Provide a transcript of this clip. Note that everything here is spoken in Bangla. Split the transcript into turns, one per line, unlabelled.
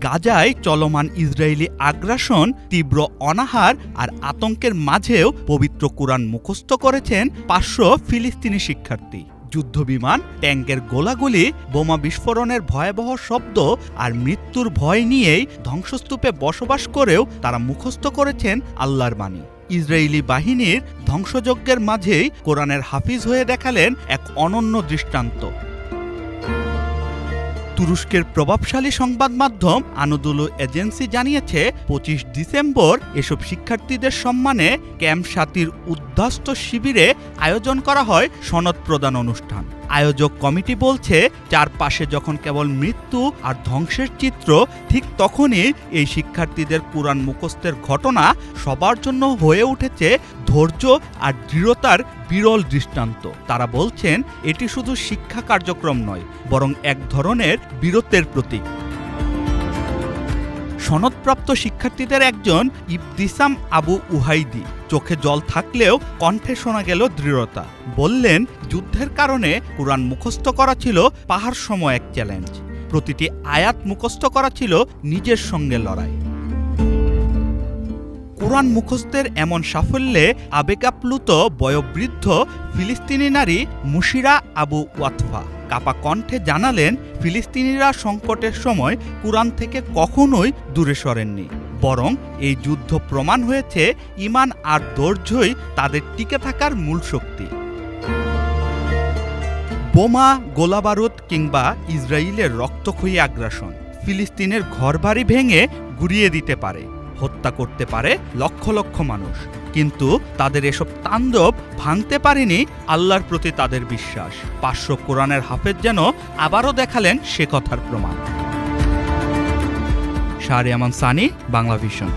গাজায় চলমান ইসরায়েলি আগ্রাসন, তীব্র অনাহার আর আতঙ্কের মাঝেও পবিত্র কুরআন মুখস্থ করেছেন 500 ফিলিস্তিনি শিক্ষার্থী। যুদ্ধবিমান, ট্যাঙ্কের গোলাগুলি, বোমা বিস্ফোরণের ভয়াবহ শব্দ আর মৃত্যুর ভয় নিয়েই ধ্বংসস্তূপে বসবাস করেও তারা মুখস্থ করেছেন আল্লাহর বাণী। ইসরায়েলি বাহিনীর ধ্বংসযজ্ঞের মাঝেই কোরআনের হাফিজ হয়ে দেখালেন এক অনন্য দৃষ্টান্ত। তুরস্কের প্রভাবশালী সংবাদ মাধ্যম আনাদোলু এজেন্সি জানিয়েছে 25 ডিসেম্বর এসব শিক্ষার্থীদের সম্মানে ক্যাম্প সাতির উদ্বাস্তু শিবিরে আয়োজন করা হয় সনদ প্রদান অনুষ্ঠান। আয়োজক কমিটি বলছে, চারপাশে যখন কেবল মৃত্যু আর ধ্বংসের চিত্র, ঠিক তখনই এই শিক্ষার্থীদের কুরআন মুখস্থের ঘটনা সবার জন্য হয়ে উঠেছে ধৈর্য আর দৃঢ়তার বিরল দৃষ্টান্ত। তারা বলছেন, এটি শুধু শিক্ষা কার্যক্রম নয়, বরং এক ধরনের বীরত্বের প্রতীক। সনদপ্রাপ্ত শিক্ষার্থীদের একজন ইবতিসাম আবু উহাইদি, চোখে জল থাকলেও কণ্ঠে শোনা গেল দৃঢ়তা। বললেন, যুদ্ধের কারণে কুরআন মুখস্থ করা ছিল পাহাড় সম এক চ্যালেঞ্জ। প্রতিটি আয়াত মুখস্থ করা ছিল নিজের সঙ্গে লড়াই। কুরআন মুখস্থের এমন সাফল্যে আবেগাপ্লুত বয়োবৃদ্ধ ফিলিস্তিনি নারী মুশিরা আবু ওয়াতফা কাপা কণ্ঠে জানালেন, ফিলিস্তিনিরা সংকটের সময় কুরআন থেকে কখনোই দূরে সরেননি, বরং এই যুদ্ধ প্রমাণ হয়েছে ঈমান আর ধৈর্যই তাদের টিকে থাকার মূল শক্তি। বোমা, গোলাবারুদ কিংবা ইসরায়েলের রক্তক্ষয়ী আগ্রাসন ফিলিস্তিনের ঘরবাড়ি ভেঙে গুঁড়িয়ে দিতে পারে, হত্যা করতে পারে লক্ষ লক্ষ মানুষ, কিন্তু তাদের এসব তাণ্ডব ভাঙতে পারেনি আল্লাহর প্রতি তাদের বিশ্বাস। 500 কোরআনের হাফেজ যেন আবারও দেখালেন সে কথার প্রমাণ। শাহরিয়ামান সানি, বাংলা ভিশন।